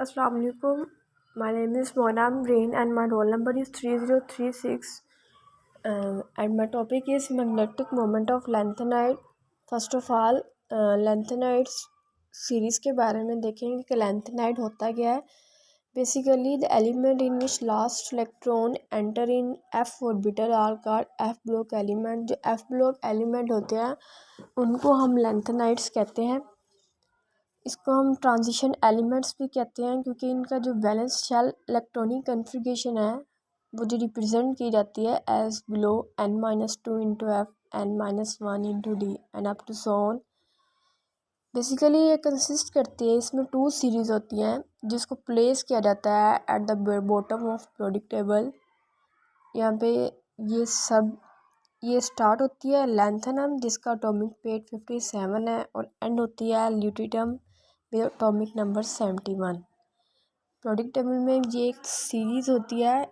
Assalamu alaikum. My name is Monam Rain and my roll number is 3036. And my topic is magnetic moment of lanthanide. First of all, lanthanide series के बारे में देखेंगे कि lanthanide होता क्या है. Basically, the element in which last electron enter in f orbital are called f block element. जो f block element होते हैं उनको हम lanthanides कहते हैं. इसको हम ट्रांजिशन एलिमेंट्स भी कहते हैं क्योंकि इनका जो बैलेंस शेल इलेक्ट्रॉनिक कन्फिग्रेशन है वो जो रिप्रेजेंट की जाती है as below n-2 into F n-1 into D and up to so on. Basically ये कंसिस्ट करती है, इसमें 2 सीरीज़ होती हैं जिसको प्लेस किया जाता है at the bottom of periodic table. यहाँ पे ये स्टार्ट होती है लैंथेनम जिसका एटॉमिक वेट 57 है और एंड होती है lutetium with atomic number 71. Periodic table में ये एक सीरीज़ होती है.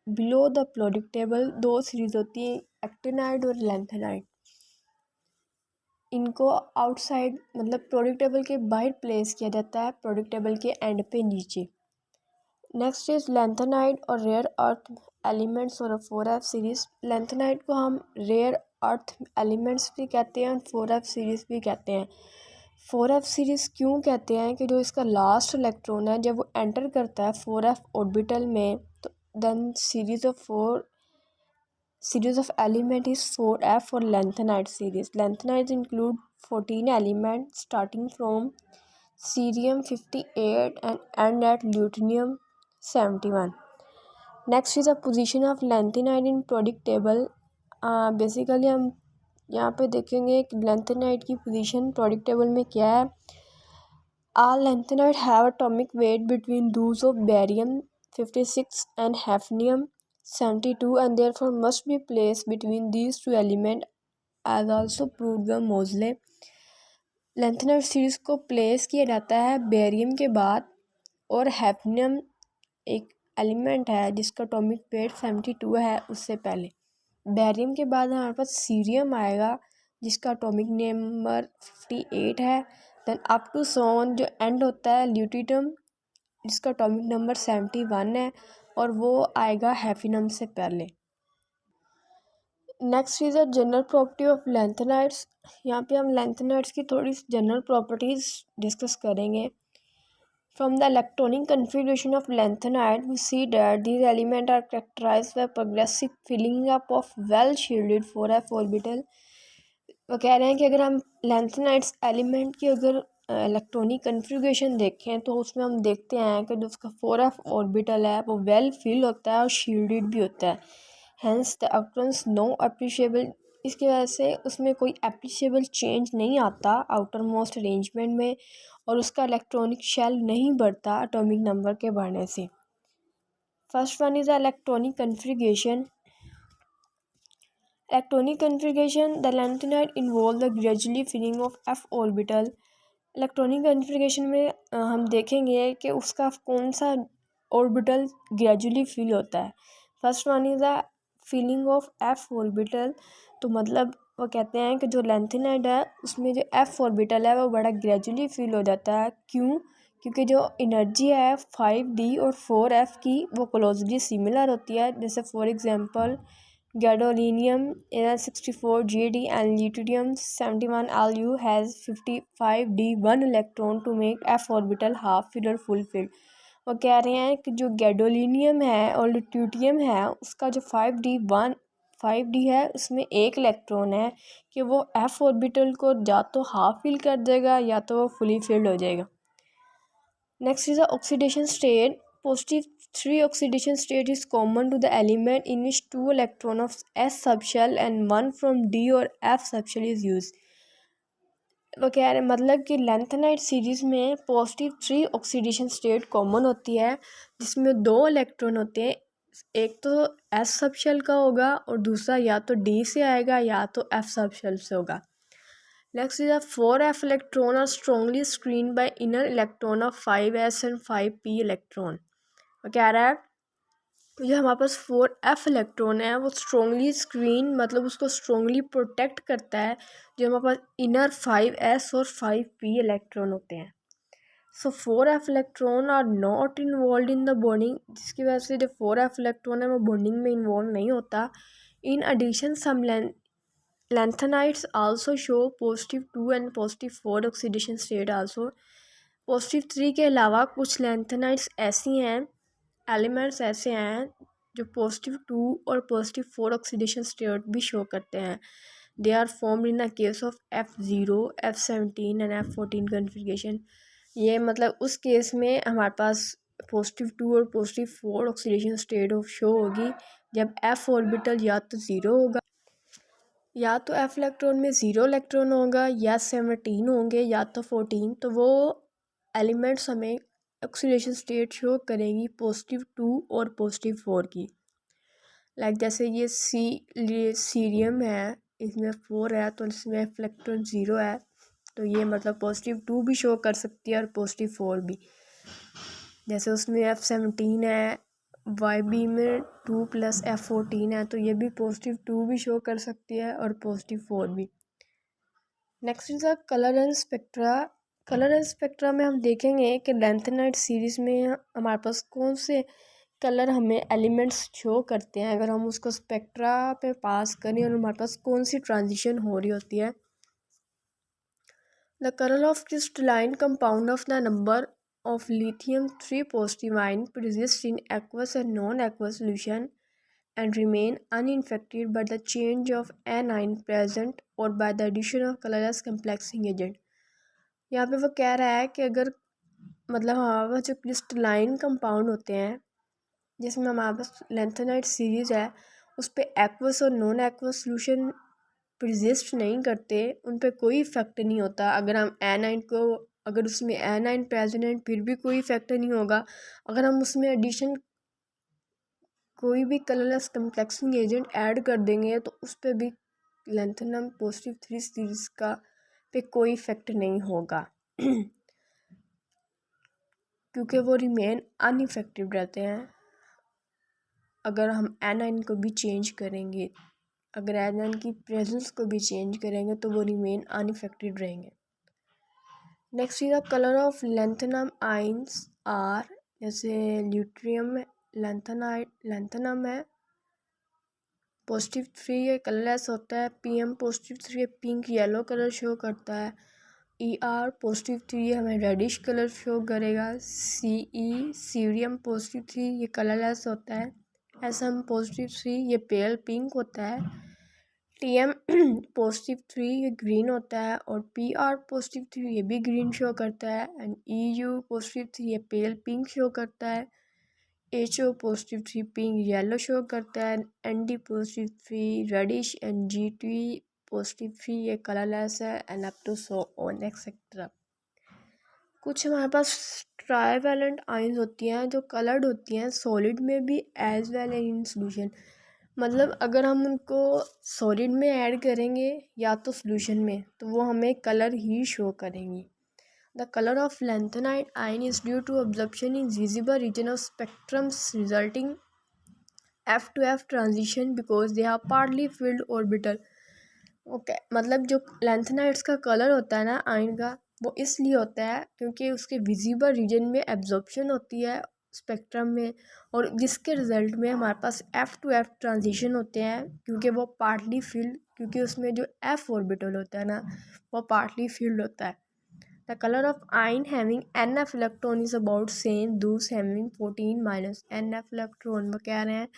Below the periodic table 2 series होती है, एक्टिनाइड और लैंथेनाइड. इनको आउटसाइड मतलब पीरियोडिक टेबल के बाहर प्लेस किया जाता है, पीरियोडिक टेबल के एंड पे नीचे. नेक्स्ट इज लैंथेनाइड और रेयर अर्थ एलिमेंट्स और 4f सीरीज़. लैंथेनाइड को हम रेयर अर्थ एलिमेंट्स भी कहते हैं और 4f सीरीज़ भी कहते हैं. 4f सीरीज़ क्यों कहते हैं कि जो इसका लास्ट इलेक्ट्रॉन है जब वो एंटर करता है 4f ऑर्बिटल में तो then series of element is 4f और lanthanide series. Lanthanide include 14 element starting from cerium 58 and end at lutetium 71. Next is a position of lanthanide in periodic table. Basically हम यहाँ पे देखेंगे कि लैंथेनाइड की position periodic table में क्या है. All lanthanide have atomic weight between those of barium 56 and hafnium 72 and therefore must be placed between these two elements as also proved by Moseley. Lanthanide series को place किया जाता है barium के बाद और हैफनियम एक एलिमेंट है जिसका एटॉमिक वेट 72 है उससे पहले. बेरियम के बाद हमारे पास सीरियम आएगा जिसका एटॉमिक नंबर 58 है. देन अप टू सोन जो एंड होता है ल्यूटिटम जिसका एटॉमिक नंबर 71 है और वो आएगा हैफिनम से पहले. Next is a general property of lanthanides. यहाँ पे हम लैंथेनाइड्स की थोड़ी जनरल प्रॉपर्टीज़ डिस्कस करेंगे. From the electronic configuration of lanthanide, we see that these elements are characterized by progressive filling up of well-shielded 4f orbital. वो कह रहे हैं कि अगर हम लैंथेनाइड्स एलिमेंट की अगर इलेक्ट्रॉनिक कन्फिग्रेशन देखें तो उसमें हम देखते हैं कि जो उसका 4f ऑर्बिटल है वो वेल फिल होता है और शील्डेड भी होता है. Hence the occurrence no appreciable. इसकी वजह से उसमें कोई अप्रिशिएबल चेंज नहीं आता आउटर मोस्ट अरेंजमेंट में और उसका इलेक्ट्रॉनिक शेल नहीं बढ़ता एटॉमिक नंबर के बढ़ने से. First one is the electronic configuration. Electronic configuration, the lanthanide involve the gradually filling of f orbital. Electronic configuration में हम देखेंगे कि उसका कौन सा ऑर्बिटल ग्रेजुअली फिल होता है. First one is the filling of F orbital. तो मतलब वो कहते हैं कि जो लैंथेनाइड है उसमें जो एफ ऑर्बिटल है वो बड़ा ग्रेजुअली फिल हो जाता है. क्यों? क्योंकि जो एनर्जी है 5d और 4f की वो क्लोजली सिमिलर होती है. जैसे for example gadolinium 64 GD and lutetium 71 Lu has 55d 1 electron to make f orbital half filled और full filled. वो कह रहे हैं कि जो गैडोलिनियम है और ल्यूटियम है उसका जो 5d है उसमें एक इलेक्ट्रॉन है कि वो f ऑर्बिटल को या तो हाफ फिल कर देगा या तो वो फुली फिल्ड हो जाएगा. Next is the oxidation state. Positive 3 oxidation state is common to the element in which 2 electron of s subshell and 1 from d or f subshell is used. वो कह रहे हैं मतलब कि लैंथेनाइड सीरीज़ में positive 3 oxidation state common होती है जिसमें 2 इलेक्ट्रॉन होते हैं. एक तो s सबशेल का होगा और दूसरा या तो d से आएगा या तो f सबशेल से होगा. Next is a 4f electron are strongly screened by inner electron of 5s and 5p electron. वो कह रहा है जो हमारे पास 4f इलेक्ट्रॉन है वो स्ट्रॉन्गली स्क्रीन मतलब उसको स्ट्रॉन्गली प्रोटेक्ट करता है जो हमारे पास इनर 5s और 5p इलेक्ट्रॉन होते हैं. So 4f electron are not involve in the bonding, जिसकी वजह से जो 4f इलेक्ट्रॉन है वो बॉन्डिंग में इन्वॉल्व नहीं होता। In addition some lanthanides also show +2 and +4 oxidation state also. +3 के अलावा कुछ लैंथेनाइड्स ऐसी हैं, एलिमेंट्स ऐसे हैं जो +2 और +4 ऑक्सीडेशन स्टेट भी शो करते हैं। They are formed in the case of F0, F17 and F14 configuration. ये मतलब उस केस में हमारे पास +2 और +4 ऑक्सीडेशन स्टेट ऑफ शो होगी जब F ऑर्बिटल या तो ज़ीरो होगा, या तो F इलेक्ट्रॉन में ज़ीरो इलेक्ट्रॉन होगा, या 17 होंगे, या तो 14। तो वो एलिमेंट्स हमें ऑक्सीडेशन स्टेट शो करेंगी +2 और +4 की। लाइक जैसे ये सीरियम है, इसमें 4 है तो इसमें F इलेक्ट्रॉन ज़ीरो है, तो ये मतलब +2 भी शो कर सकती है और +4 भी। जैसे उसमें F17 है, YB में 2 + F14 है, तो ये भी +2 भी शो कर सकती है और +4 भी। Next is the colour and spectra. Colour and spectra में हम देखेंगे कि लैंथेनाइड सीरीज में हमारे पास कौन से कलर हमें एलिमेंट्स शो करते हैं अगर हम उसको स्पेक्ट्रा पे पास करें और हमारे पास कौन सी ट्रांजिशन हो रही होती है। The colour of crystalline compound of the number of lithium 3 positive ion persist in aqueous and non-aqueous solution and remain uninfected by the change of anion present or by the addition of colorless complexing agent। यहाँ पे वो कह रहा है कि अगर मतलब हमारे पास जो क्रिस्टलाइन कंपाउंड होते हैं जिसमें हमारे पास लैंथेनाइड सीरीज़ है, उस पर एक्वस और नॉन एक्वस सोल्यूशन परसिस्ट नहीं करते, उन पर कोई इफेक्ट नहीं होता। अगर हम एनाइन को, अगर उसमें एनाइन प्रेजेंट है फिर भी कोई इफेक्ट नहीं होगा। अगर हम उसमें एडिशन कोई भी कलरलेस कम्प्लेक्सिंग एजेंट ऐड कर देंगे तो उस पर भी लैंथेनम +3 सीरीज़ का पे कोई इफेक्ट नहीं होगा क्योंकि वो रिमेन अनइफेक्टिव रहते हैं। अगर हम एनाइन को भी चेंज करेंगे, अगर एनाइन की प्रेजेंस को भी चेंज करेंगे तो वो रिमेन अनइफेक्टेड रहेंगे। Next is the colour of lanthanum ions are, जैसे ल्यूट्रियम लैंथेनम है +3 ये कलरलेस होता है। PM +3 pink yellow colour show करता है। ER +3 हमें रेडिश कलर शो करेगा। CE सीरियम +3 ये कलरलेस होता है। SM +3 ये पेल पिंक होता है। TM +3 ये ग्रीन होता है और PR +3 ये भी ग्रीन शो करता है। एंड EU +3 ये पेल पिंक शो करता है। HO +3 पिंक येलो शो करता है। ND +3 रेडिश एंड GT +3 ये कलरलेस है। And up to so on etcetera. कुछ हमारे पास ट्राईवैलेंट आयंस होती हैं जो कलर्ड होती हैं सॉलिड में भी एज वेल इन सॉल्यूशन। मतलब अगर हम उनको सॉलिड में ऐड करेंगे या तो सॉल्यूशन में तो वो हमें कलर ही शो करेंगी। The colour of lanthanide ion is due to absorption in visible region of spectrums resulting F to F transition because they have partly filled orbital. Okay, मतलब जो लैंथेनाइड्स का कलर होता है ना आयन का, वो इसलिए होता है क्योंकि उसके विजिबल रीजन में एब्जॉर्प्शन होती है स्पेक्ट्रम में, और जिसके रिजल्ट में हमारे पास F to F ट्रांजिशन होते हैं क्योंकि वो पार्टली फिल्ड, क्योंकि उसमें जो F ऑर्बिटल होता है ना वो पार्टली फिल्ड होता है। The colour of ion having NF electron is about same दूस हैविंग 14 - NF इलेक्ट्रॉन। वो कह रहे हैं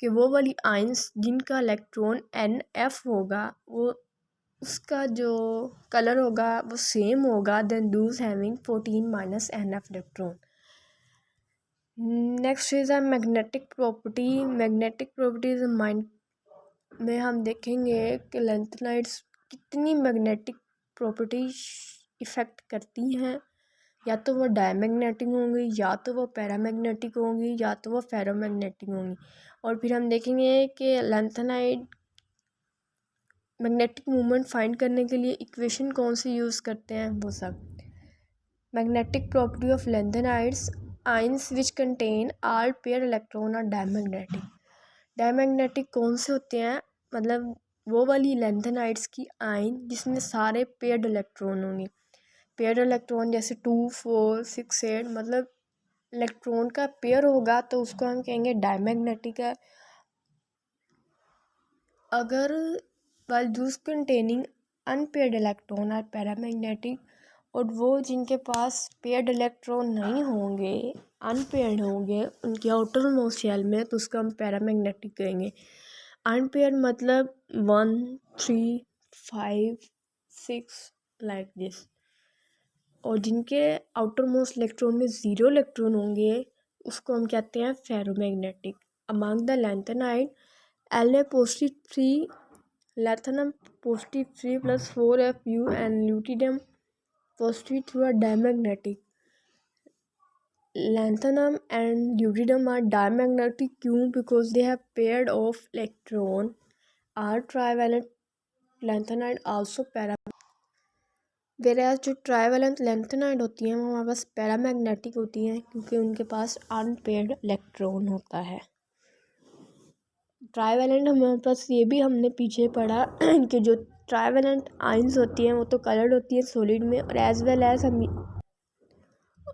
कि वो वाली आयंस जिनका इलेक्ट्रॉन NF होगा वो उसका जो कलर होगा वो सेम होगा देन दूस having 14 - NF electron. Next is a magnetic property. Magnetic properties mind में हम देखेंगे कि लैंथेनाइड्स कितनी मैग्नेटिक प्रॉपर्टी इफ़ेक्ट करती हैं। या तो वो डायमैग्नेटिक होंगी, या तो वो पैरामैग्नेटिक होंगी, या तो वो फेरोमैग्नेटिक होंगी। और फिर हम देखेंगे कि लैंथेनाइड मैग्नेटिक मूवमेंट फाइंड करने के लिए इक्वेशन कौन सी यूज़ करते हैं वो सब। Magnetic property of lanthanides ions which contain all pair electron are diamagnetic. Diamagnetic कौन से होते हैं, मतलब वो वाली लैंथेनाइड्स की आयन जिसमें सारे पेयर्ड इलेक्ट्रॉन होंगे। पेयर इलेक्ट्रॉन जैसे 2, 4, 6, 8, मतलब इलेक्ट्रॉन का पेयर होगा तो उसको हम कहेंगे डायमैग्नेटिक है। अगर while those containing unpaired electron are paramagnetic, और वो जिनके पास पेयर्ड इलेक्ट्रॉन नहीं होंगे, अनपेयर्ड होंगे उनके आउटर मोस्ट शेल में, तो उसको हम पैरामैग्नेटिक कहेंगे। अनपेयर्ड मतलब 1, 3, 5, 6 लाइक दिस, और जिनके आउटर मोस्ट इलेक्ट्रॉन में 0 इलेक्ट्रॉन होंगे उसको हम कहते हैं ferromagnetic. Among the lanthanide La positive 3, lanthanum positive 3 plus 4Fu, and lutetium positive 2 are diamagnetic. Lanthanum and lutetium are diamagnetic क्यों? Because they have paired of electron. Are trivalent lanthanide also whereas जो trivalent lanthanide होती हैं वो हमारे पास paramagnetic होती हैं क्योंकि उनके पास अनपेयर्ड इलेक्ट्रॉन होता है। ट्राइवेलेंट हमारे पास ये भी हमने पीछे पढ़ा कि जो ट्राइवेलेंट आयंस होती हैं वो तो कलर्ड होती है सॉलिड में, और एज वेल एज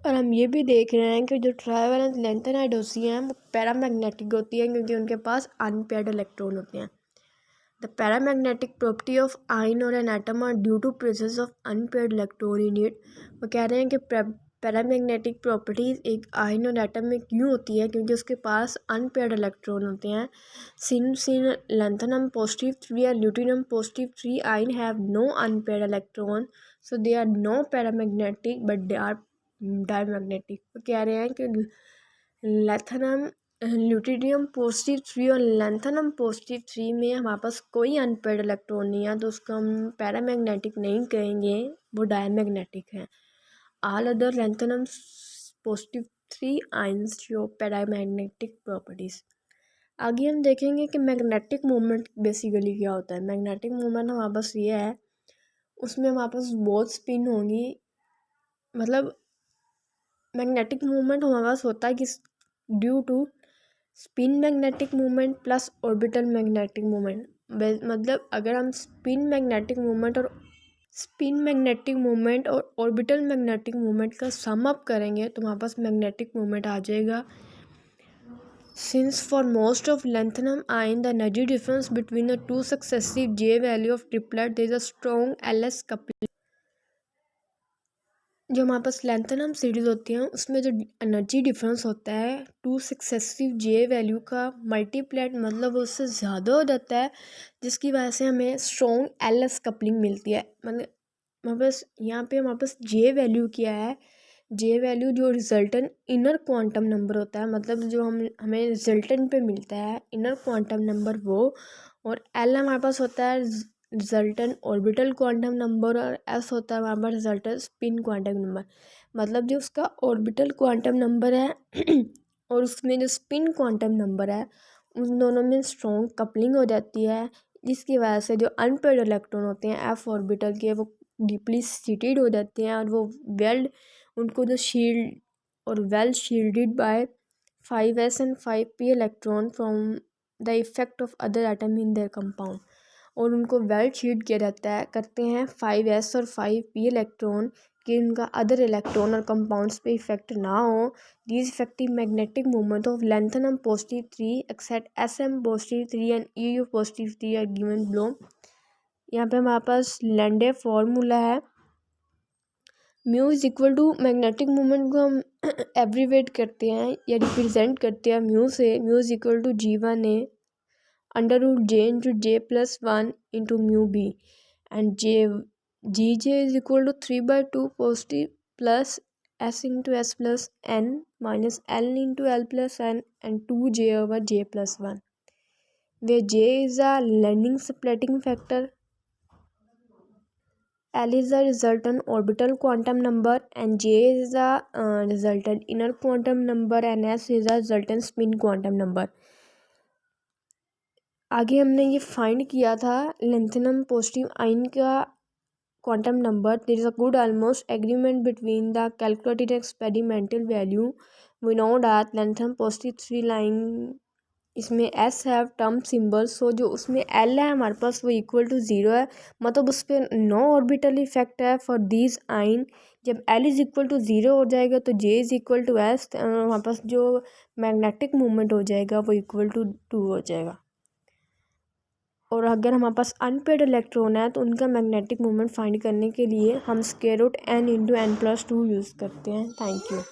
हम ये भी देख रहे हैं कि जो ट्राइवेलेंट लैंथेनाइड होती हैं वो पैरामैग्नेटिक होती हैं क्योंकि उनके पास अनपेयर्ड इलेक्ट्रॉन होते हैं। The paramagnetic property of ion और an atom are due to presence of unpaired electron in it. वो कह रहे हैं कि पैरामैग्नेटिक प्रॉपर्टीज एक आयन और एटम में क्यों होती है, क्योंकि उसके पास अनपेयर्ड इलेक्ट्रॉन होते हैं। Since in lanthanum positive 3 and lutetium positive 3 ion have no unpaired electron, so they are no paramagnetic but they are diamagnetic। वो कह रहे हैं कि लैंथनम ल्यूटिडियम पॉजिटिव 3 और लैंथनम पॉजिटिव 3 में हमारे पास कोई अनपेयर्ड इलेक्ट्रॉन नहीं है, तो उसको हम पैरामैग्नेटिक नहीं कहेंगे, वो डायमैग्नेटिक है। All other lanthanum positive 3 ions show paramagnetic properties. आगे हम देखेंगे कि मैग्नेटिक मोमेंट बेसिकली क्या होता है। मैग्नेटिक मोमेंट हमारे पास ये है, उसमें हमारे पास बहुत स्पिन होंगी, मतलब मैग्नेटिक मोमेंट हमारे पास होता है कि due to spin magnetic moment plus orbital magnetic moment. मतलब अगर हम स्पिन मैग्नेटिक मोमेंट और ऑर्बिटल मैग्नेटिक मोमेंट का सम अप करेंगे तो हमारे पास मैग्नेटिक मोमेंट आ जाएगा। Since for most of lanthanum ion the energy difference between the two successive J value of triplet there is a strong LS coupling। जो हमारे पास lanthanum series होती हैं उसमें जो एनर्जी डिफरेंस होता है टू सक्सेसिव जे value का मल्टीप्लेट, मतलब उससे ज़्यादा हो जाता है, जिसकी वजह से हमें स्ट्रॉन्ग एलएस कपलिंग मिलती है। मतलब हमारे पास यहाँ पे हमारे पास जे वैल्यू क्या है, जे वैल्यू जो रिजल्टेंट इनर क्वांटम नंबर होता है, मतलब जो हमें रिजल्टेंट पे मिलता है इनर क्वांटम नंबर वो, और एल हमारे पास होता है रिजल्टेंट ऑर्बिटल क्वांटम नंबर, और एस होता है हमारे पास रिजल्टेंट स्पिन क्वांटम नंबर। मतलब जो उसका ऑर्बिटल क्वांटम नंबर है और उसमें जो स्पिन क्वांटम नंबर है उन दोनों में स्ट्रॉन्ग कपलिंग हो जाती है, जिसकी वजह से जो अनपेयर्ड इलेक्ट्रॉन होते हैं एफ ऑर्बिटल के वो डीपली सीटेड हो जाते हैं, और वो वेल्ड उनको जो शील्ड और well shielded by 5s and 5p electron from the effect of other atom in their compound, और उनको वेल शील्ड किया जाता है करते हैं 5s और 5p इलेक्ट्रॉन कि उनका अदर इलेक्ट्रॉन और कंपाउंड्स पे इफेक्ट ना हो। These effective magnetic movement of lanthanum positive 3 except SM positive 3 and EU positive 3 are given below. यहाँ पे हमारे पास लैंडे फॉर्मूला है, mu is equal to magnetic moment को हम एब्रीवेट करते हैं या रिप्रेजेंट करते हैं म्यू से। Mu is equal to G1A √J into J+1 into mu B, and Gj is equal to 3/2 positive plus S into S plus N minus L into L plus N and 2J/J+1, where J is a landing splitting factor, L is the resultant orbital quantum number, and J is the resultant inner quantum number, and S is the resultant spin quantum number। आगे हमने ये find किया था lanthanum positive ion का quantum number. There is a good almost agreement between the calculated experimental value. We know that lanthanum positive 3 lying इसमें S है term symbol, so जो उसमें एल है हमारे पास वो इक्वल टू ज़ीरो है, मतलब उस पर नो ऑर्बिटल इफेक्ट है फॉर दीज आइन। जब L is equal to zero हो जाएगा तो J is equal to S, हमारे पास जो मैग्नेटिक मूवमेंट हो जाएगा वो इक्वल टू टू हो जाएगा। और अगर हमारे पास अनपेड इलेक्ट्रॉन है तो उनका मैग्नेटिक मूवमेंट फाइंड करने के लिए हम square root n into n plus two use करते हैं। Thank you.